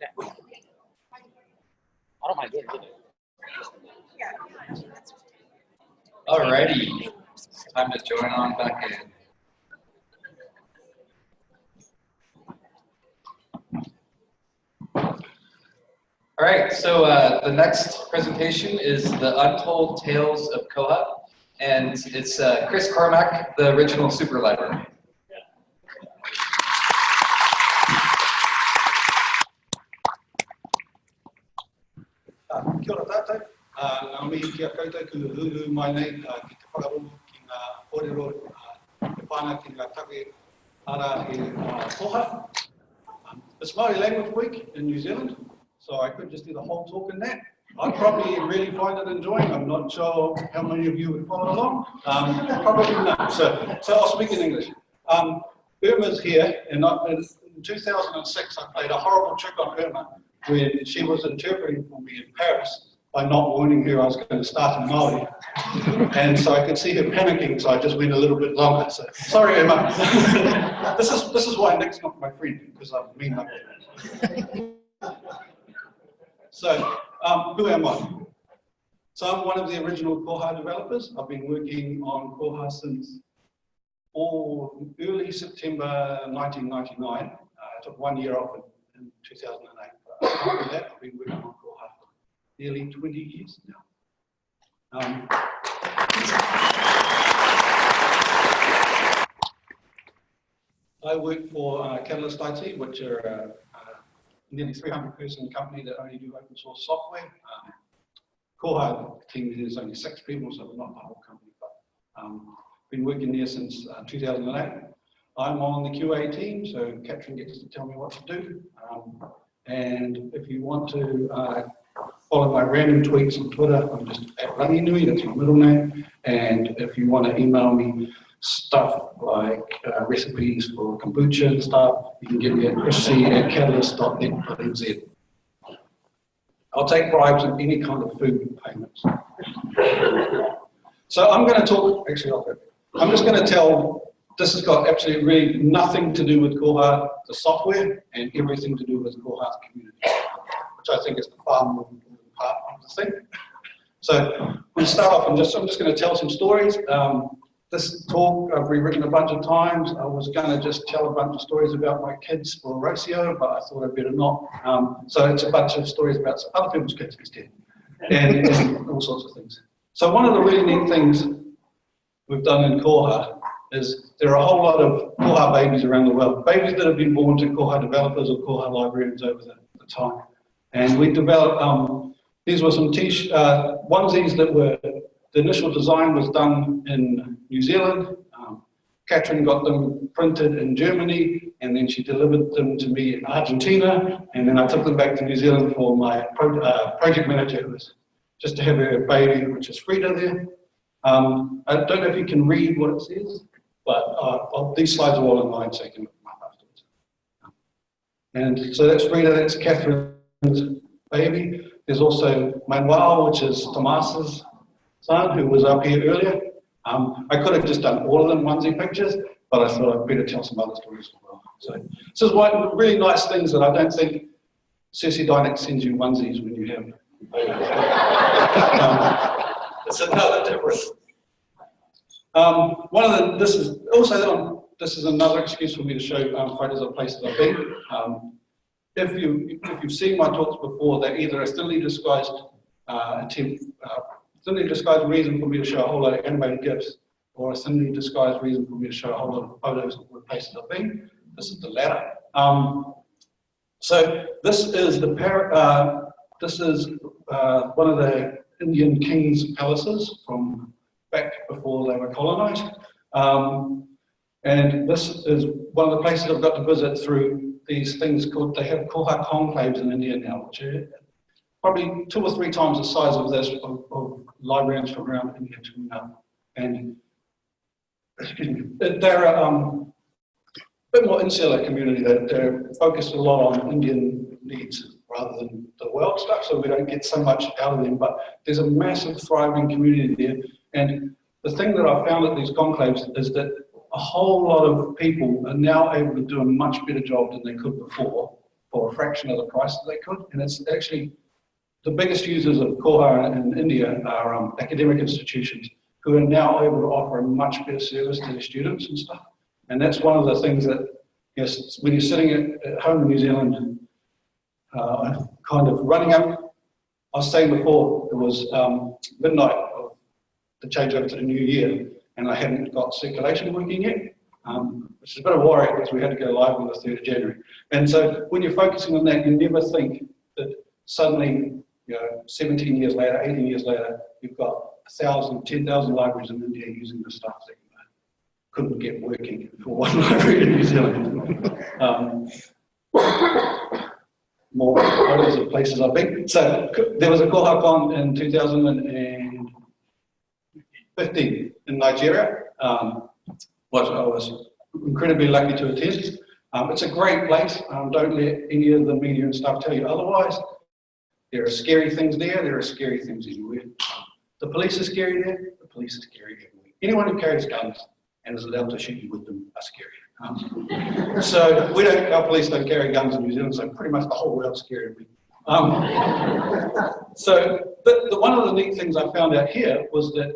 I don't mind doing it. Alrighty, it's time to join on back in. All right, so the next presentation is the Untold Tales of Koha, and it's Chris Cormack, the original super librarian. Kia ora tātou. Ngā mihi kia koutou ku huru mai nei ki te whakarongo ki ngā kōrero te whānau ki ngā take ara e Koha. It's Māori Language Week in New Zealand, so I could just do the whole talk in that. I'd probably really find it enjoying. I'm not sure how many of you would follow along. Probably not. So I'll speak in English. Irma's here, and in 2006 I played a horrible trick on Irma when she was interpreting for me in Paris by not warning her I was going to start in Māori. And so I could see her panicking, so I just went a little bit longer. So sorry, Irma. This is why Nick's not my friend, because I'm mean like that. So, who am I? So I'm one of the original Koha developers. I've been working on Koha since early September 1999. I took 1 year off in 2008. After that, I've been working on Koha for nearly 20 years now. I work for Catalyst IT, which are a nearly 300-person company that only do open source software. Koha team is only 6 people, so we're not the whole company, but been working there since 2008. I'm on the QA team, so Katrin gets to tell me what to do. And if you want to follow my random tweets on Twitter, I'm just at Ranginui, that's my middle name. And if you want to email me stuff like recipes for kombucha and stuff, you can get me at chrisc@catalyst.net.nz. I'll take bribes in any kind of food payments. So I'm going to talk, I'm just going to tell, this has got absolutely really nothing to do with Koha, the software, and everything to do with Koha's community, which I think is the far more important part of the thing. So we'll start off, I'm just going to tell some stories. This talk I've rewritten a bunch of times. I was going to just tell a bunch of stories about my kids for a ratio, but I thought I'd better not. So it's a bunch of stories about other people's kids instead, and all sorts of things. So one of the really neat things we've done in Koha is there are a whole lot of Koha babies around the world, babies that have been born to Koha developers or Koha librarians over the time. And we developed, these were some onesies that were, the initial design was done in New Zealand. Katrin got them printed in Germany, and then she delivered them to me in Argentina, and then I took them back to New Zealand for my project manager, who was just to have her baby, which is Frida there. I don't know if you can read what it says, but these slides are all online, so you can look them up afterwards. And so that's Frida, that's Catherine's baby. There's also Manuel, which is Tomas's son, who was up here earlier. I could have just done all of them onesie pictures, but I thought I'd better tell some other stories as well. So this is one of the really nice things that I don't think Cersei Dynex sends you onesies when you have it's another difference. This is another excuse for me to show photos of places I've been. If you've seen my talks before, they're either a thinly disguised thinly disguised reason for me to show a whole lot of animated GIFs, or a thinly disguised reason for me to show a whole lot of photos of the places I've been. This is the latter. So this is one of the Indian king's palaces from back before they were colonized. And this is one of the places I've got to visit through these things called, they have Koha conclaves in India now, which are probably 2 or 3 times the size of this, of librarians from around India to now. And excuse me, they're a bit more insular community. They're focused a lot on Indian needs rather than the world stuff, so we don't get so much out of them. But there's a massive, thriving community there. And the thing that I found at these conclaves is that a whole lot of people are now able to do a much better job than they could before for a fraction of the price that they could. And it's actually the biggest users of Koha in India are academic institutions who are now able to offer a much better service to their students and stuff. And that's one of the things that, yes, when you're sitting at home in New Zealand, kind of running up, I was saying before, it was midnight of the change over to the new year, and I hadn't got circulation working yet, which is a bit of a worry because we had to go live on the 3rd of January. And so when you're focusing on that, you never think that suddenly, 17 years later, 18 years later, you've got 1,000, 10,000 libraries in India using the stuff that couldn't get working for one library in New Zealand. More photos of places I've been. So there was a KohaCon in 2015 in Nigeria, which I was incredibly lucky to attend. It's a great place. Don't let any of the media and stuff tell you otherwise. There are scary things there. There are scary things anywhere. The police are scary there. The police are scary everywhere. Anyone who carries guns and is allowed to shoot you with them are scary. So our police don't carry guns in New Zealand, so pretty much the whole world's scary of me. But one of the neat things I found out here was that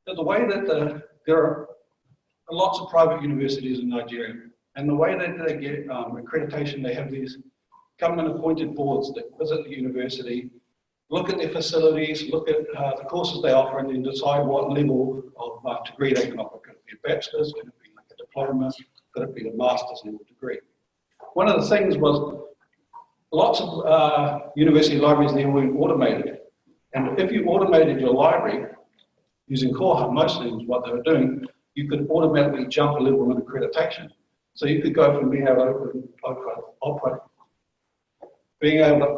the way that there are lots of private universities in Nigeria, and the way that they get accreditation, they have these government-appointed boards that visit the university, look at their facilities, look at the courses they offer, and then decide what level of degree they can offer. Could it be a bachelor's? Could it be like a diploma? Could it be a master's level degree? One of the things was lots of university libraries there weren't automated. And if you automated your library using Koha, most things, what they were doing, you could automatically jump a level in accreditation. So you could go from being able to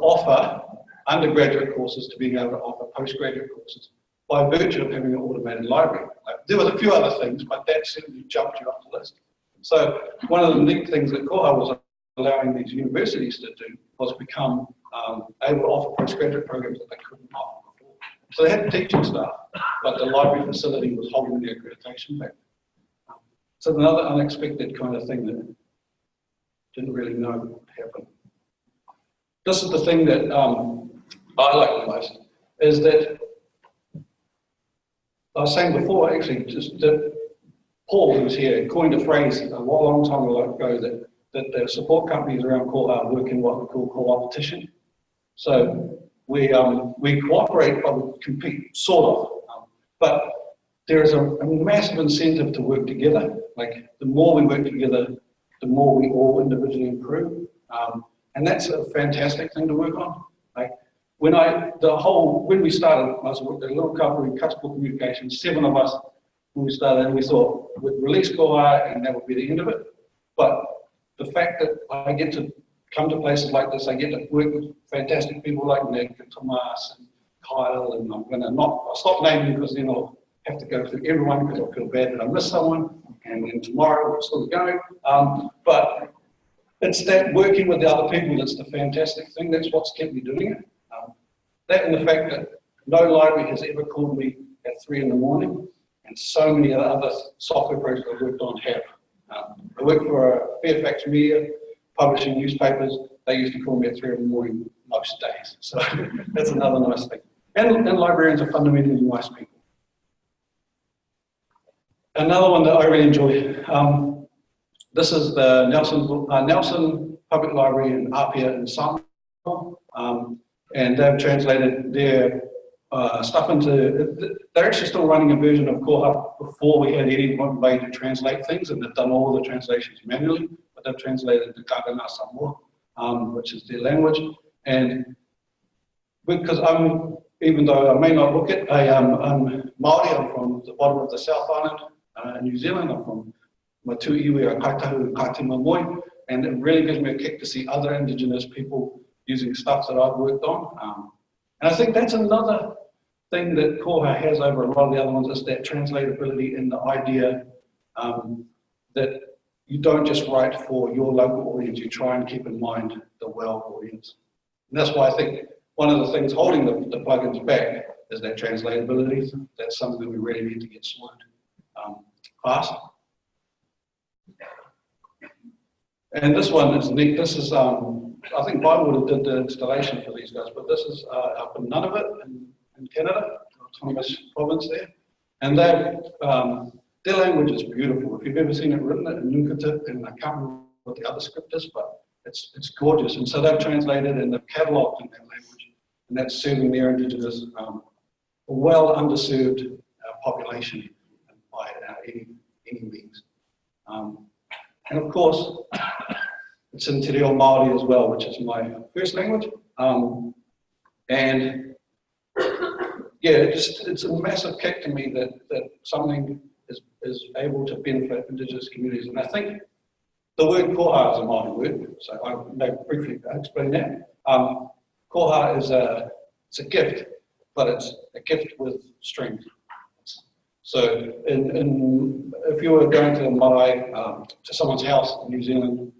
offer undergraduate courses to being able to offer postgraduate courses by virtue of having an automated library. There was a few other things, but that certainly jumped you up the list. So one of the neat things that Koha was allowing these universities to do was become able to offer postgraduate programs that they couldn't offer before. So they had teaching staff, but the library facility was holding the accreditation back. So another unexpected kind of thing that didn't really know would happen. This is the thing that I like the most, is that I was saying before, actually, just that Paul, who's here, coined a phrase a long time ago that the support companies around Koha work in what we call co-opetition. So we cooperate, but we compete, sort of. But there is a massive incentive to work together. Like, the more we work together, the more we all individually improve. And that's a fantastic thing to work on. Like, when we started, I was at a little company in Cuttable Communications, 7 of us when we started, and we thought we'd release Koha and that would be the end of it. But the fact that I get to come to places like this, I get to work with fantastic people like Nick and Tomas and Kyle, and I'll stop naming because then I'll have to go through everyone because I feel bad that I missed someone, and then tomorrow we're still going. But it's that working with the other people that's the fantastic thing. That's what's kept me doing it. That and the fact that no library has ever called me at 3 in the morning, and so many other software projects I've worked on have. I worked for Fairfax Media, publishing newspapers. They used to call me at 3 in the morning most days. So that's another nice thing. And librarians are fundamentally nice people. Another one that I really enjoy. This is the Nelson Public Library in Apia in Samoa. And they've translated their stuff into, they're actually still running a version of Koha before we had any way to translate things, and they've done all the translations manually, but they've translated the Kagana Samoa, which is their language. And because even though I may not look it, I'm Māori, I'm from the bottom of the South Island in New Zealand. I'm from Matu Iwi, Kaitahu, Katima Moi, and it really gives me a kick to see other Indigenous people using stuff that I've worked on. And I think that's another thing that Koha has over a lot of the other ones, is that translatability and the idea that you don't just write for your local audience, you try and keep in mind the world audience. And that's why I think one of the things holding the plugins back is that translatability. That's something that we really need to get sorted fast. And this one is neat. This is I think Bywater did the installation for these guys, but this is up in Nunavut in Canada, autonomous province there. And their language is beautiful. If you've ever seen it written in Nukuta, and I can't remember what the other script is, but it's gorgeous. And so they've translated and they've catalogued in that language, and that's serving their indigenous, well underserved population by any means. And of course, it's in Te Reo Māori as well, which is my first language. And yeah, it's a massive kick to me that something is able to benefit Indigenous communities. And I think the word koha is a Māori word, so I may briefly explain that. Koha is it's a gift, but it's a gift with strings. So if you were going to Marae, to someone's house in New Zealand,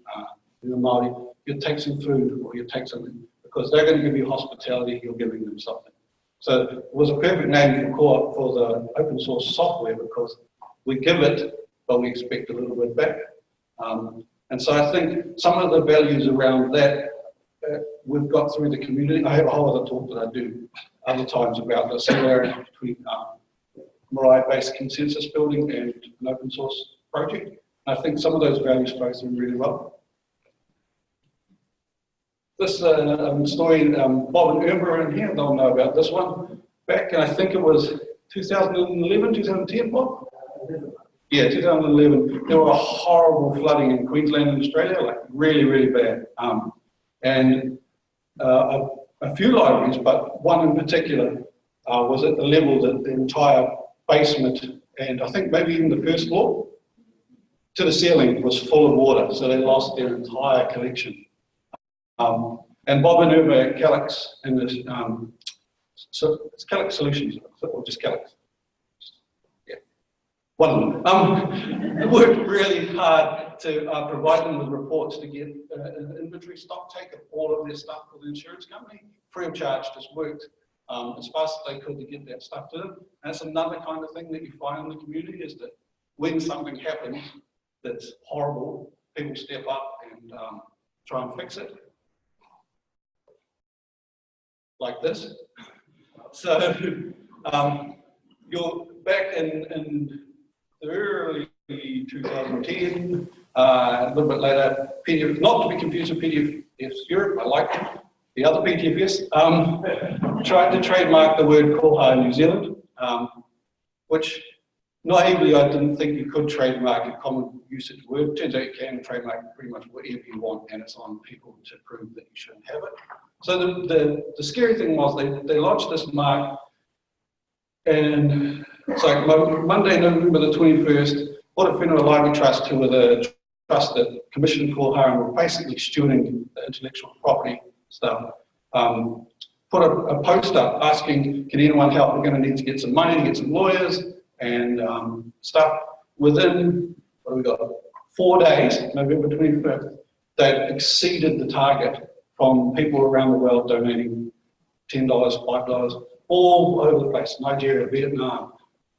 you're Māori, you'd take some food or you'd take something, because they're going to give you hospitality, you're giving them something. So it was a perfect name for the open source software, because we give it, but we expect a little bit back. And so I think some of the values around that we've got through the community. I have a whole other talk that I do other times about the similarity between Marae-based consensus building and an open source project. I think some of those values flow through really well. This story, Bob and Irma are in here, they'll know about this one. Back in, I think it was 2011, 2010, Bob? Yeah, 2011. There were horrible flooding in Queensland and Australia, like really, really bad. And a few libraries, but one in particular was at the level that the entire basement, and I think maybe even the first floor, to the ceiling was full of water, so they lost their entire collection. And Bob and Irma at Calyx, and this, so it's Calyx Solutions, or just Calyx. Yeah, one of them. Worked really hard to provide them with reports to get an inventory stock take of all of their stuff for the insurance company, free of charge. Just worked as fast as they could to get that stuff to them. And that's another kind of thing that you find in the community, is that when something happens that's horrible, people step up and try and fix it. Like this. So you're back in the early 2010, a little bit later, PDF, not to be confused with PDFs Europe, I like the other PTFS, tried to trademark the word Koha in New Zealand, which naively I didn't think you could trademark a common usage word. Turns out you can trademark pretty much whatever you want, and it's on people to prove that you shouldn't have it. So the scary thing was they lodged this mark, and it's like Monday, November the 21st, Portofino Library Trust, who were the trust that commissioned Koha and were basically stewarding the intellectual property stuff, put a post up asking, can anyone help? We're going to need to get some money, to get some lawyers and stuff. Within, what do we got, 4 days, November 25th, they exceeded the target from people around the world donating $10, $5, all over the place, Nigeria, Vietnam,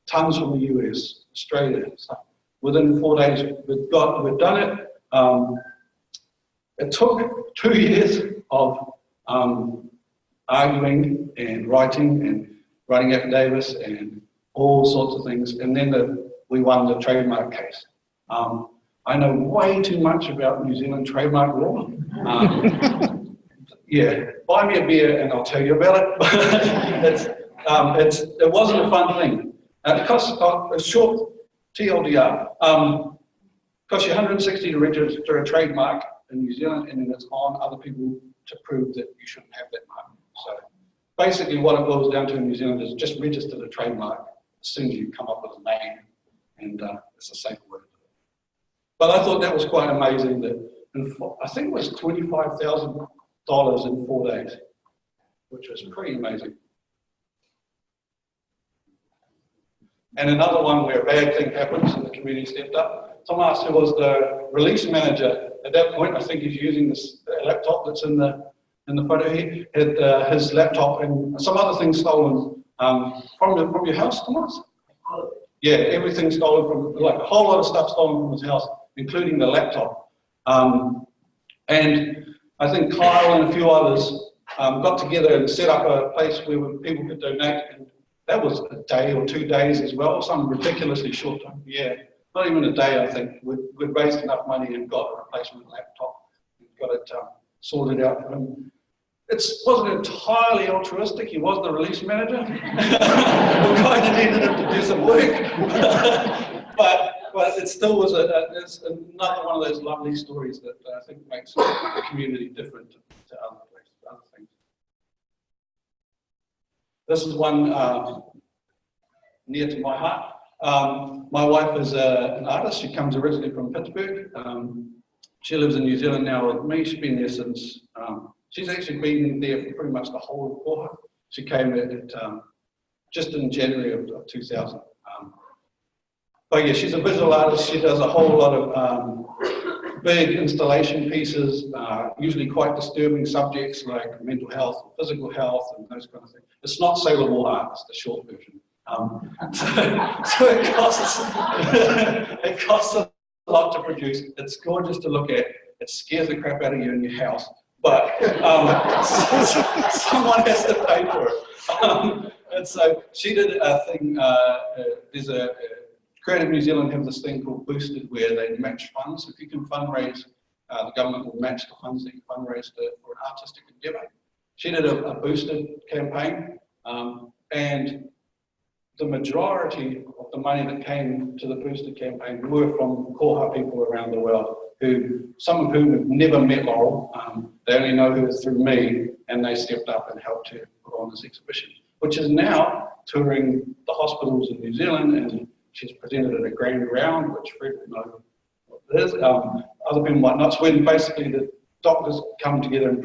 tons from the US, Australia, stuff. Within 4 days, we've done it. It took 2 years of arguing and writing affidavits and all sorts of things, and then we won the trademark case. I know way too much about New Zealand trademark law. Yeah, buy me a beer and I'll tell you about it. It wasn't a fun thing. It cost a short TLDR. Cost you $160 to register a trademark in New Zealand, and then it's on other people to prove that you shouldn't have that mark. So basically what it boils down to in New Zealand is just register the trademark as soon as you come up with a name, and it's a safe way to do it. But I thought that was quite amazing that I think it was $25,000 in 4 days, which was pretty amazing. And another one where a bad thing happens and the community stepped up. Tom asked who was the release manager. At that point, I think he's using this laptop that's in the photo here. Had his laptop and some other things stolen from your house, Thomas? Yeah, everything stolen from, like a whole lot of stuff stolen from his house, including the laptop. And I think Kyle and a few others got together and set up a place where people could donate, and that was a day or 2 days as well, some ridiculously short time. Yeah, not even a day, I think. We'd raised enough money and got a replacement laptop, and got it sorted out. It wasn't entirely altruistic. He was the release manager. We kind of needed him to do some work. but it still was it's another one of those lovely stories that I think makes the community different to other places, other things. This is one near to my heart. My wife is an artist. She comes originally from Pittsburgh. She lives in New Zealand now with me. She's been there since, she's actually been there for pretty much the whole of Koha. She came just in January of 2000. But yeah, she's a visual artist. She does a whole lot of big installation pieces, usually quite disturbing subjects like mental health, physical health, and those kind of things. It's not saleable art, it's the short version. So it costs a lot to produce. It's gorgeous to look at. It scares the crap out of you in your house, but someone has to pay for it. And so she did a thing. There's a Creative New Zealand have this thing called Boosted, where they match funds. If you can fundraise, the government will match the funds that you fundraise for an artistic endeavour. She did a Boosted campaign, and the majority of the money that came to the Boosted campaign were from Koha people around the world, some of whom have never met Laurel. They only know her through me, and they stepped up and helped her put on this exhibition, which is now touring the hospitals in New Zealand, and she's presented at a grand round, which Fred will know what it is. Other people might not. It's when basically the doctors come together and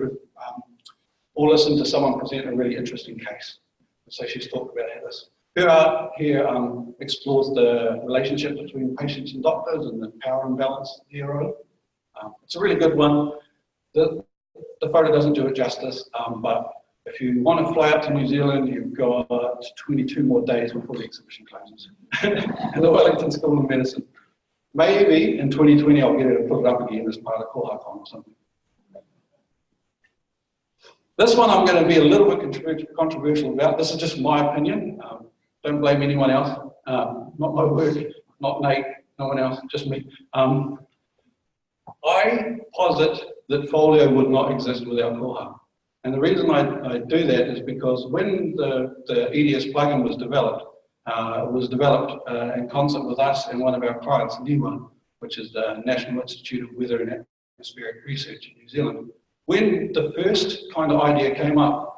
all listen to someone present a really interesting case. So she's talked about how this. Her art here explores the relationship between patients and doctors and the power imbalance thereof. It's a really good one. The photo doesn't do it justice, but if you want to fly out to New Zealand, you've got 22 more days before the exhibition closes at the Wellington School of Medicine. Maybe in 2020 I'll get her to put it up again as part of Koha or something. This one I'm going to be a little bit controversial about. This is just my opinion. Don't blame anyone else. Not my work, not Nate, no one else, just me. I posit that folio would not exist without Koha. And the reason I do that is because when the EDS plugin was developed, it was developed in concert with us and one of our clients, NIWA, which is the National Institute of Weather and Atmospheric Research in New Zealand. When the first kind of idea came up,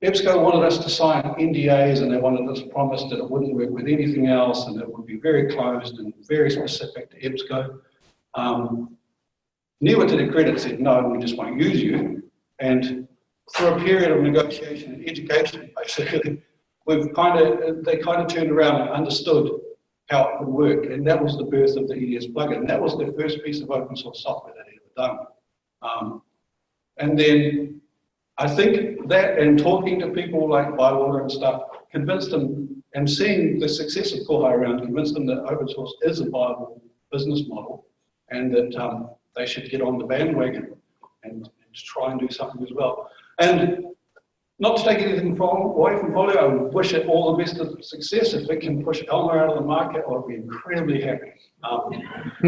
EBSCO wanted us to sign NDAs, and they wanted us to promise that it wouldn't work with anything else and it would be very closed and very specific to EBSCO. NIWA, to their credit, said, no, we just won't use you. And through a period of negotiation and education, basically, they kind of turned around and understood how it would work, and that was the birth of the EDS plugin. That was the first piece of open source software that ever done. And then I think that, and talking to people like Bywater and stuff, convinced them, and seeing the success of Koha around, convinced them that open source is a viable business model, and that they should get on the bandwagon and try and do something as well. And not to take anything away from Folio, I would wish it all the best of success. If it can push Elmer out of the market, I'd be incredibly happy.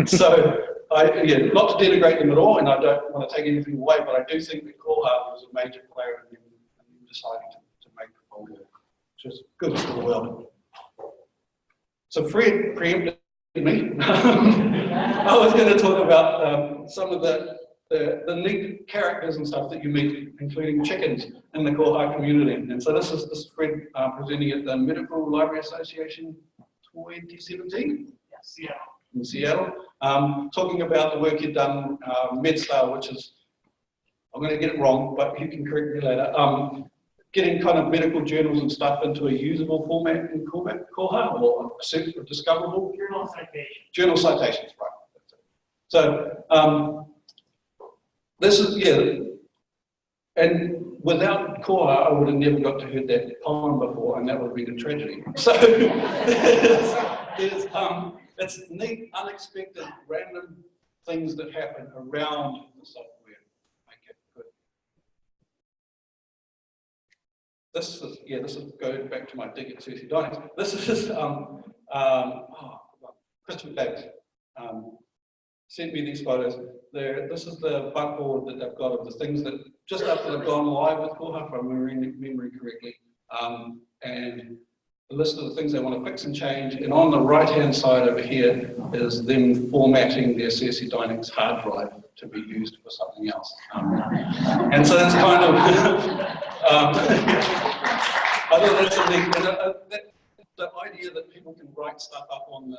So, not to denigrate them at all, and I don't want to take anything away, but I do think that Koha was a major player in deciding to make Folio, which is good for the world. So Fred preempted me. I was going to talk about some of the neat characters and stuff that you meet, including chickens in the Koha community. And so this is Fred presenting at the Medical Library Association 2017 in Seattle, talking about the work you've done, MedStar, which is, I'm going to get it wrong, but you can correct me later, getting kind of medical journals and stuff into a usable format in Koha, or discoverable? Journal citations. Journal citations, right. So, this is, and without Koha, I would have never got to hear that poem before, and that would have been a tragedy. So, it's neat, unexpected, random things that happen around the software. this is going back to my dig at CC Dinings. This is Christopher Davis sent me these photos. This is the bug board that they've got of the things that just after they've gone live with Koha, if I remember correctly, and the list of the things they want to fix and change. And on the right-hand side over here is them formatting their CSC Dynamics hard drive to be used for something else. And so that's kind of, I thought that's a neat, the idea that people can write stuff up on the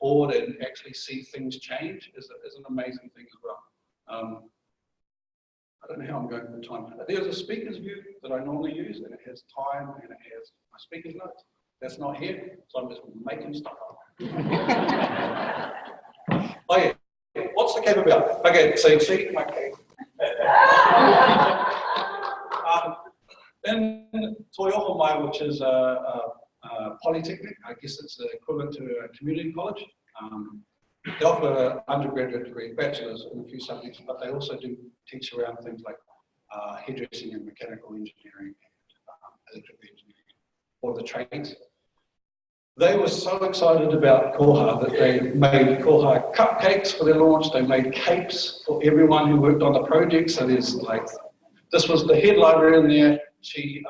board and actually see things change is an amazing thing as well. I don't know how I'm going for time. There's a speaker's view that I normally use, and it has time and it has my speaker's notes. That's not here, so I'm just making stuff up. Oh yeah, what's the cave about? Okay, so you see my cave. In Toyohomai, which is a polytechnic, I guess it's the equivalent to a community college. They offer undergraduate degree, bachelor's in a few subjects, but they also do teach around things like hairdressing and mechanical engineering and electrical engineering, or the trades. They were so excited about Koha that they made Koha cupcakes for their launch. They made capes for everyone who worked on the project. So there's like, this was the head librarian there. She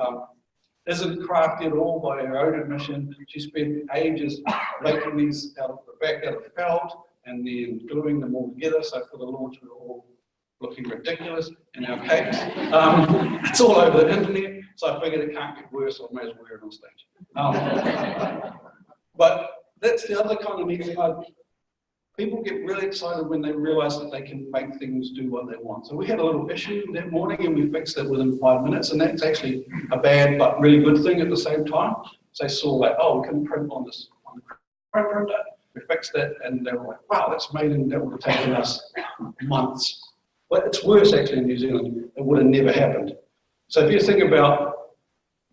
isn't crafty at all by her own admission. She spent ages making these out of felt and then gluing them all together. So for the launch, we were all looking ridiculous in our capes. It's all over the internet, so I figured it can't get worse, so I may as well wear it on stage. But that's the other kind of neat thing. People get really excited when they realize that they can make things do what they want. So we had a little issue that morning and we fixed it within 5 minutes, and that's actually a bad but really good thing at the same time. So they saw like, oh, we can print on this on the print printer. We fixed it, and they were like, wow, that's amazing. That would have taken us months. But it's worse actually in New Zealand. It would have never happened. So if you think about,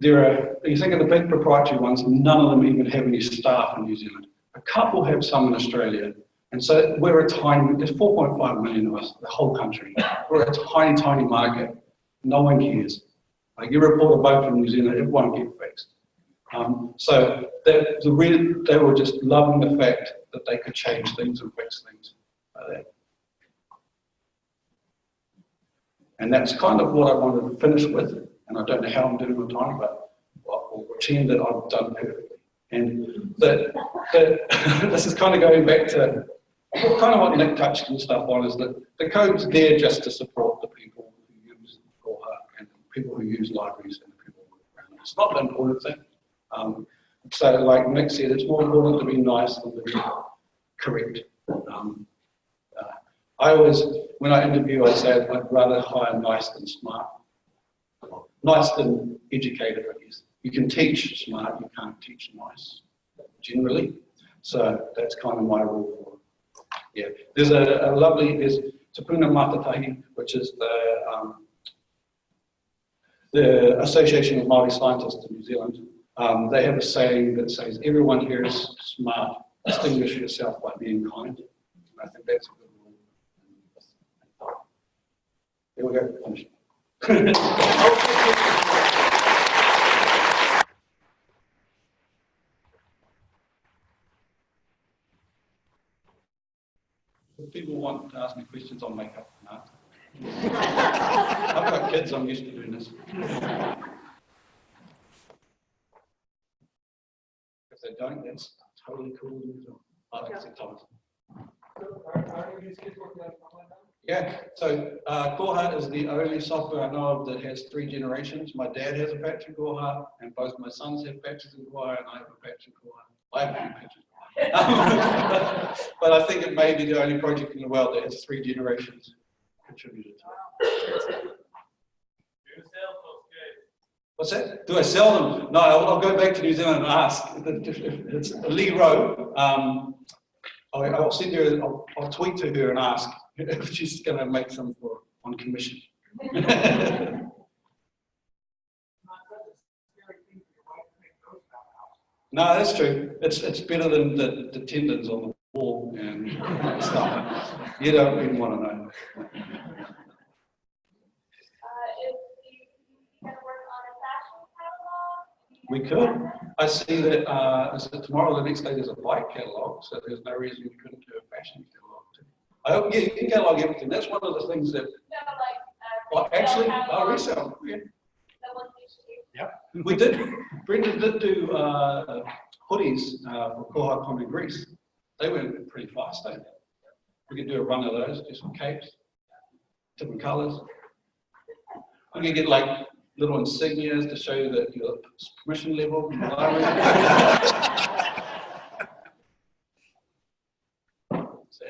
you think of the big proprietary ones, none of them even have any staff in New Zealand. A couple have some in Australia. And so we're a tiny, there's 4.5 million of us, the whole country. We're a tiny, tiny market. No one cares. Like you report a boat from New Zealand, it won't get fixed. So they were just loving the fact that they could change things and fix things like that. And that's kind of what I wanted to finish with. And I don't know how I'm doing on time, but I'll pretend that I've done perfectly. And this is kind of going back to kind of what Nick touched and stuff on, is that the code's there just to support the people who use Koha and the people who use libraries and the people who work around it. It's not the important thing. So like Nick said, it's more important to be nice than to be correct. I always, when I interview, I say I'd rather hire nice than smart. Nice than educated, I guess. You can teach smart, you can't teach nice, generally. So that's kind of my rule for it. Yeah, there's a lovely, there's Te Puna Mātautahi, which is the Association of Māori Scientists in New Zealand. They have a saying that says, everyone here is smart, distinguish yourself by being kind. And I think that's a good rule. There we go, finished. If people want to ask me questions, I'll make up an answer. I've got kids, I'm used to doing this. If they don't, that's totally cool. I like to tell them. Yeah, so Koha is the only software I know of that has 3 generations. My dad has a patch in Koha, and both my sons have patches in Koha, and I have a patch in Koha. I have a few patches. But I think it may be the only project in the world that has 3 generations contributed to it. What's that? Do I sell them? No, I'll go back to New Zealand and ask. It's Lee Rowe. I'll send her, I'll tweet to her and ask if she's going to make some on commission. No, that's true. It's better than the tendons on the wall and stuff. You don't even want to know. Is he going to work on a fashion catalog? We could. I see that, is it tomorrow, the next day, there's a bike catalogue, so there's no reason we couldn't do a fashion catalogue too. I hope you can catalog everything. That's one of the things that, well, actually, resale, yeah. Yep. We did, Brenda did do hoodies for Koha Common Greece. They went pretty fast, eh? We could do a run of those, do some capes, different colours. We could get like little insignias to show you that your permission level. So,